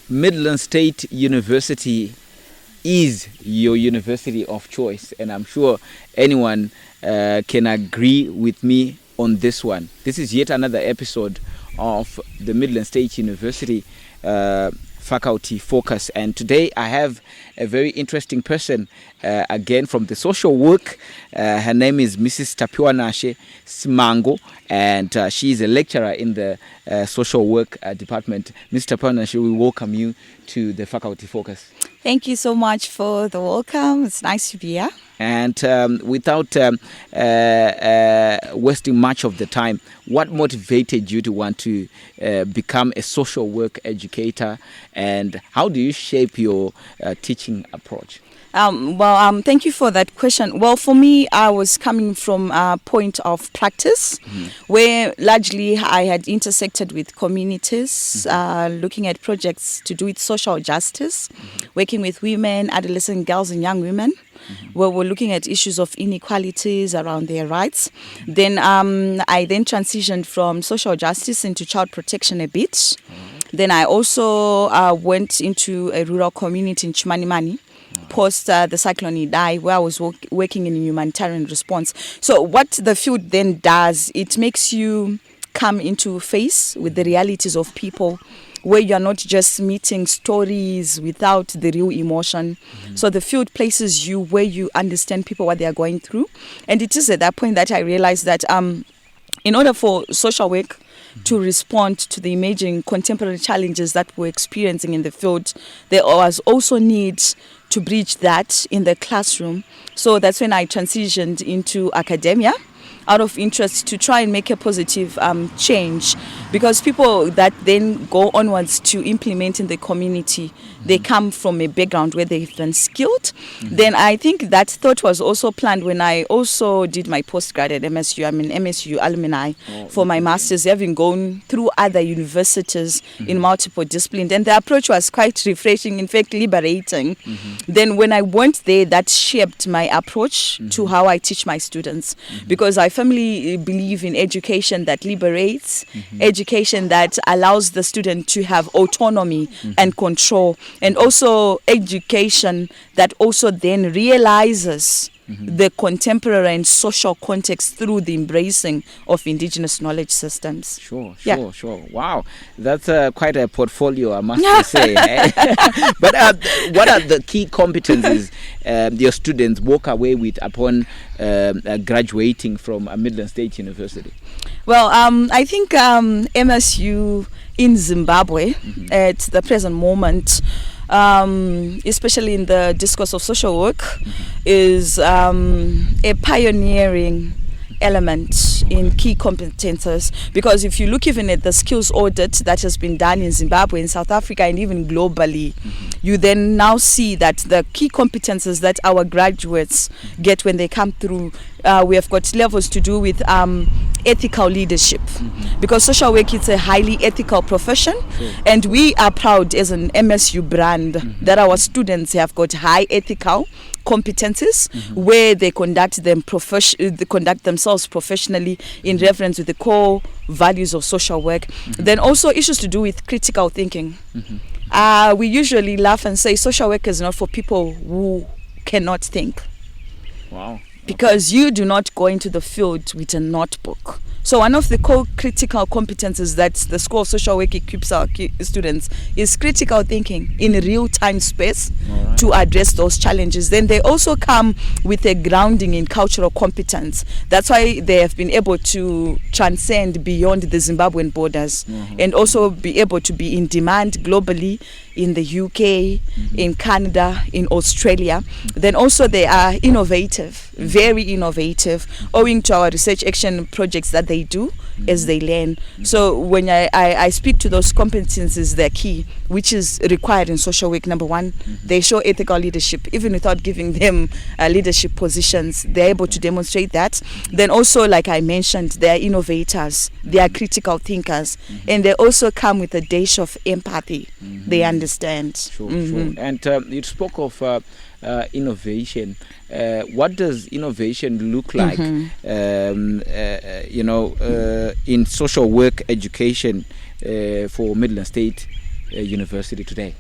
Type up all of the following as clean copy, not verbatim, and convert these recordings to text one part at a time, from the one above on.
Midland State University is your university of choice, and I'm sure anyone can agree with me on this one. This is yet another episode of the Midland State University Faculty Focus, and today I have a very interesting person again from the social work. Her name is Mrs. Tapiwanashe Simango, and she is a lecturer in the social work department. Mr. Tapiwanashe, we welcome you to the Faculty Focus. Thank you so much for the welcome. It's nice to be here. And without wasting much of the time, what motivated you to want to become a social work educator, and how do you shape your teaching approach? Thank you for that question. Well, for me, I was coming from a point of practice where largely I had intersected with communities, looking at projects to do with social justice, working with women, adolescent girls and young women, where we're looking at issues of inequalities around their rights. Then I then transitioned from social justice into child protection a bit. Then I also went into a rural community in Chimanimani, post the cyclone Idai, where I was working in humanitarian response. So what the field then does, it makes you come into face with the realities of people, where you're not just meeting stories without the real emotion. So the field places you where you understand people, what they are going through. And it is at that point that I realized that in order for social work to respond to the emerging contemporary challenges that we're experiencing in the field, there was also need to bridge that in the classroom. So that's when I transitioned into academia out of interest to try and make a positive change, because people that then go onwards to implement in the community, they come from a background where they've been skilled. Then I think that thought was also planned when I also did my postgrad at MSU. I'm an MSU alumni for my master's, having gone through other universities in multiple disciplines. And the approach was quite refreshing, in fact, liberating. Then when I went there, that shaped my approach to how I teach my students, because I firmly believe in education that liberates, education that allows the student to have autonomy and control, and also education that also then realizes the contemporary and social context through the embracing of indigenous knowledge systems. Sure. Wow, that's quite a portfolio, I must say. But what are the key competencies your students walk away with upon graduating from Midland State University? Well, I think MSU in Zimbabwe at the present moment, especially in the discourse of social work, is a pioneering element in key competences, because if you look even at the skills audit that has been done in Zimbabwe, in South Africa, and even globally, you then now see that the key competences that our graduates get when they come through, we have got levels to do with ethical leadership, because social work is a highly ethical profession, and we are proud as an MSU brand that our students have got high ethical competencies where they conduct themselves professionally in reference with the core values of social work. Then also issues to do with critical thinking. We usually laugh and say social work is not for people who cannot think. Wow. Because you do not go into the field with a notebook. So one of the core critical competences that the School of Social Work equips our students is critical thinking in real-time space to address those challenges. Then they also come with a grounding in cultural competence. That's why they have been able to transcend beyond the Zimbabwean borders and also be able to be in demand globally in the UK, in Canada, in Australia. Then also they are innovative, very innovative, owing to our research action projects that they do as they learn. So when I speak to those competencies, they're key, which is required in social work. Number one, they show ethical leadership, even without giving them leadership positions. They're able to demonstrate that. Then also, like I mentioned, they're innovators, they are critical thinkers, and they also come with a dash of empathy. They understand. Sure. And you spoke of innovation. What does innovation look like, in social work education for Midland State University today?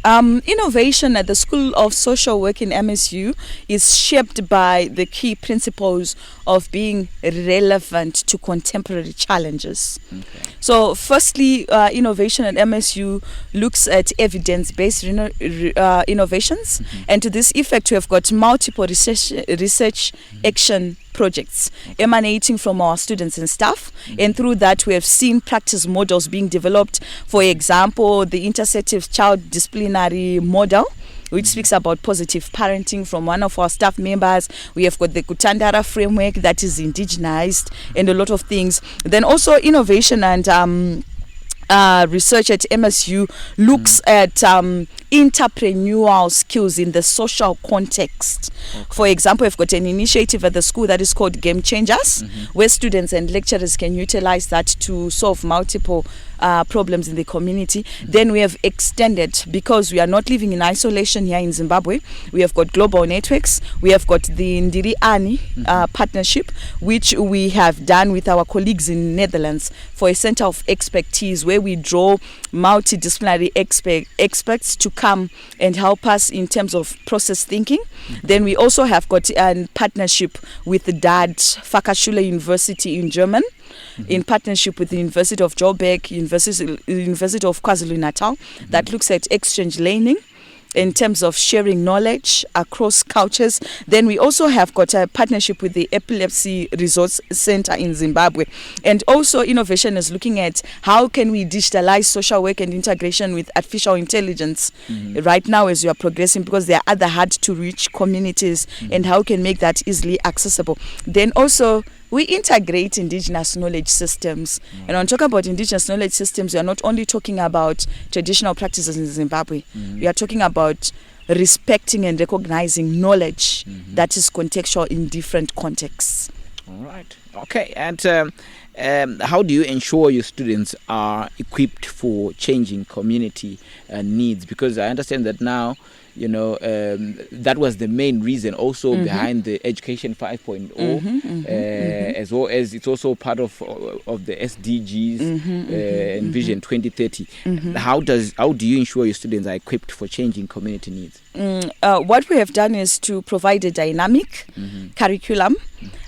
Innovation at the School of Social Work in MSU is shaped by the key principles of being relevant to contemporary challenges. Okay. So, firstly, innovation at MSU looks at evidence-based innovations, and to this effect, we have got multiple research action projects emanating from our students and staff, and through that we have seen practice models being developed. For example, the intersective child disciplinary model, which speaks about positive parenting from one of our staff members. We have got the Kutandara framework that is indigenized, and a lot of things. Then also innovation and research at MSU looks at entrepreneurial skills in the social context. Okay. For example, we've got an initiative at the school that is called Game Changers, where students and lecturers can utilize that to solve multiple problems in the community. Then we have extended, because we are not living in isolation here in Zimbabwe, we have got global networks. We have got the Ndiri Ani partnership, which we have done with our colleagues in Netherlands for a center of expertise, where we draw multidisciplinary experts to come and help us in terms of process thinking. Then we also have got a partnership with the DAD Fachhochschule University in German, in partnership with the University of Joburg, University of KwaZulu-Natal, that looks at exchange learning in terms of sharing knowledge across cultures. Then we also have got a partnership with the Epilepsy Resource Center in Zimbabwe. And also innovation is looking at how can we digitalize social work and integration with artificial intelligence right now as we are progressing, because there are other hard to reach communities, and how can make that easily accessible. Then also we integrate indigenous knowledge systems. And when we talk about indigenous knowledge systems, we are not only talking about traditional practices in Zimbabwe, we are talking about respecting and recognizing knowledge that is contextual in different contexts. All right. Okay. And how do you ensure your students are equipped for changing community needs? Because I understand that now, that was the main reason also behind the Education 5.0, as well as it's also part of the SDGs and Vision 2030. How do you ensure your students are equipped for changing community needs? What we have done is to provide a dynamic curriculum,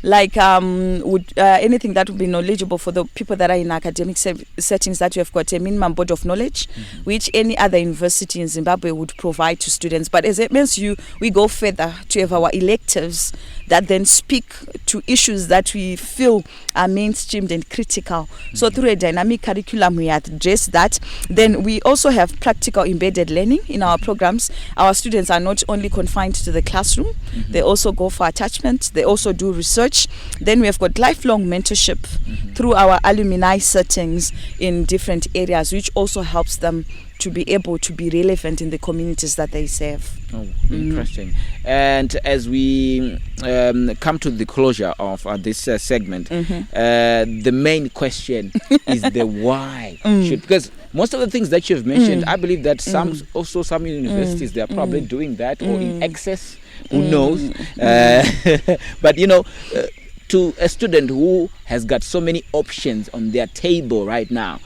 like anything that would be knowledgeable for the people that are in academic settings, that we have got a minimum body of knowledge, which any other university in Zimbabwe would provide to students. But as it means we go further to have our electives that then speak to issues that we feel are mainstreamed and critical. So through a dynamic curriculum, we address that. Then we also have practical embedded learning in our programs. Our students are not only confined to the classroom, they also go for attachment, they also do research. Then we have got lifelong mentorship through our alumni settings in different areas, which also helps them to be able to be relevant in the communities that they serve. Oh, interesting. And as we come to the closure of this segment, the main question is the why. Because most of the things that you've mentioned, I believe that some universities, they are probably doing that or in excess, who knows. But to a student who has got so many options on their table right now,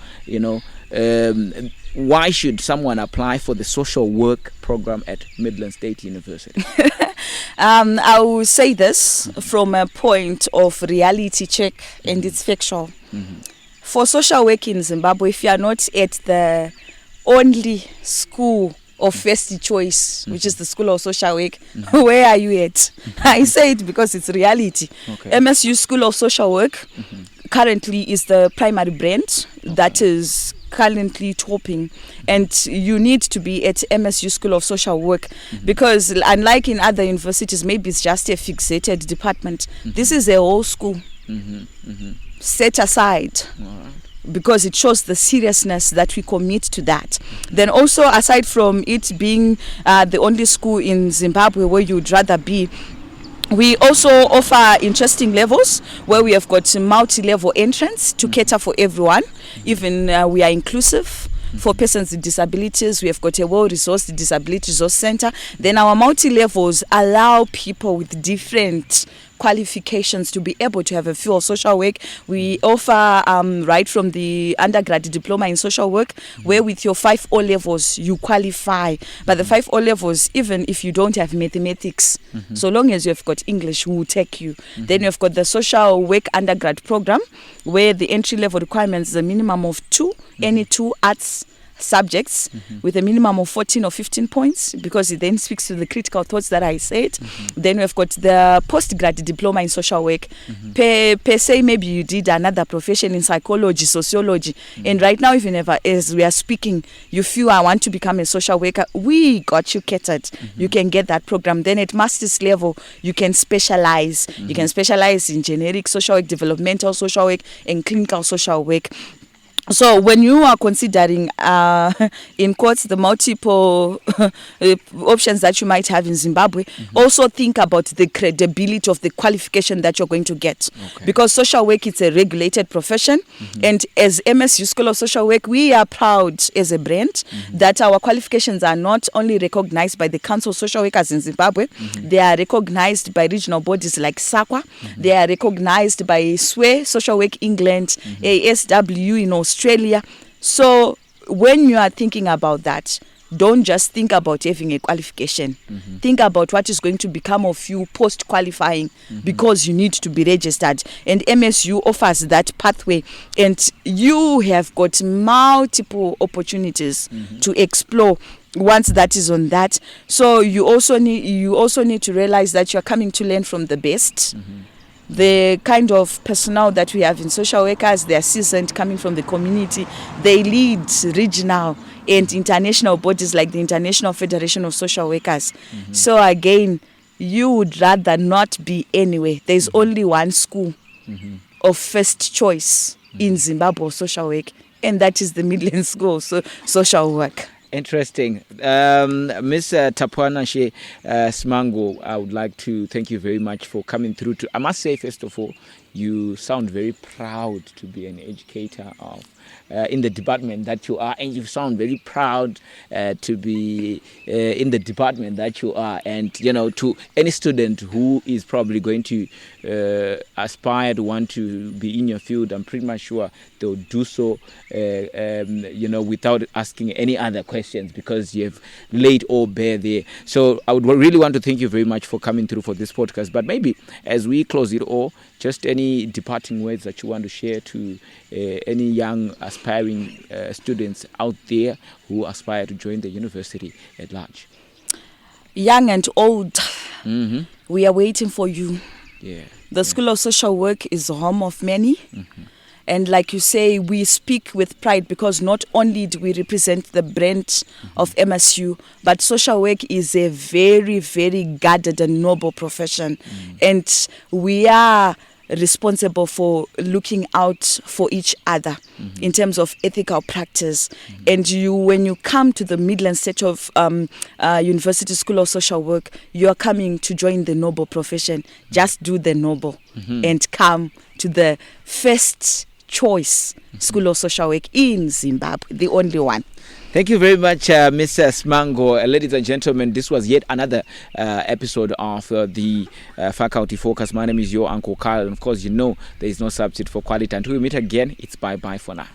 why should someone apply for the social work program at Midland State University? I will say this from a point of reality check, and it's factual. For social work in Zimbabwe, if you are not at the only school of first choice, which is the School of Social Work, where are you at? I say it because it's reality. Okay. MSU School of Social Work currently is the primary brand that is currently topping, and you need to be at MSU School of Social Work because unlike in other universities, maybe it's just a fixated department. This is a whole school set aside. Because it shows the seriousness that we commit to that. Then also, aside from it being the only school in Zimbabwe where you'd rather be, we also offer interesting levels where we have got multi-level entrance to cater for everyone. Even we are inclusive. For persons with disabilities, we have got a well-resourced disability resource center. Then our multi-levels allow people with different qualifications to be able to have a field of social work. We offer right from the undergrad diploma in social work, where with your 5 O levels you qualify. But the 5 O levels, even if you don't have mathematics, so long as you've got English, we will take you. Then you've got the social work undergrad program, where the entry level requirements is a minimum of 2, any 2 arts subjects with a minimum of 14 or 15 points, because it then speaks to the critical thoughts that I said. Then we've got the postgrad diploma in social work. Per se, maybe you did another profession in psychology, sociology, and right now, even as we are speaking, you feel I want to become a social worker, we got you catered. You can get that program. Then at master's level, you can specialize. You can specialize in generic social work, developmental social work, and clinical social work. So when you are considering, in quotes, the multiple options that you might have in Zimbabwe, also think about the credibility of the qualification that you're going to get. Because social work is a regulated profession. And as MSU School of Social Work, we are proud as a brand that our qualifications are not only recognized by the Council of Social Workers in Zimbabwe, they are recognized by regional bodies like SAQA, they are recognized by SWE, Social Work England, ASW in Australia. So when you are thinking about that, don't just think about having a qualification. Think about what is going to become of you post-qualifying, because you need to be registered. And MSU offers that pathway. And you have got multiple opportunities to explore once that is on that. So you also need to realize that you're coming to learn from the best. The kind of personnel that we have in social workers, they are seasoned, coming from the community. They lead regional and international bodies like the International Federation of Social Workers. So again, you would rather not be anywhere. There's only one school of first choice in Zimbabwe of social work, and that is the Midland School of Social Work. Interesting. Miss Tapuanashe Simango, I would like to thank you very much for coming through. I must say, first of all, you sound very proud to be an educator of in the department that you are, and you sound very proud to be in the department that you are. And you know, to any student who is probably going to aspire to want to be in your field, I'm pretty much sure they'll do so without asking any other questions, because you have laid all bare there. So I would really want to thank you very much for coming through for this podcast. But maybe as we close it all, just any departing words that you want to share to any young aspiring students out there who aspire to join the university at large. Young and old, we are waiting for you. The School of Social Work is the home of many. And like you say, we speak with pride, because not only do we represent the brand of MSU, but social work is a very, very guarded and noble profession. And we are responsible for looking out for each other in terms of ethical practice. And when you come to the Midland State of University School of Social Work, you are coming to join the noble profession. Just do the noble and come to the first choice School of Social Work in Zimbabwe, the only one. Thank you very much, Mrs. Simango. Ladies and gentlemen, this was yet another episode of the Faculty Focus. My name is your Uncle Carl, and of course, you know there is no substitute for quality. Until we meet again, it's bye-bye for now.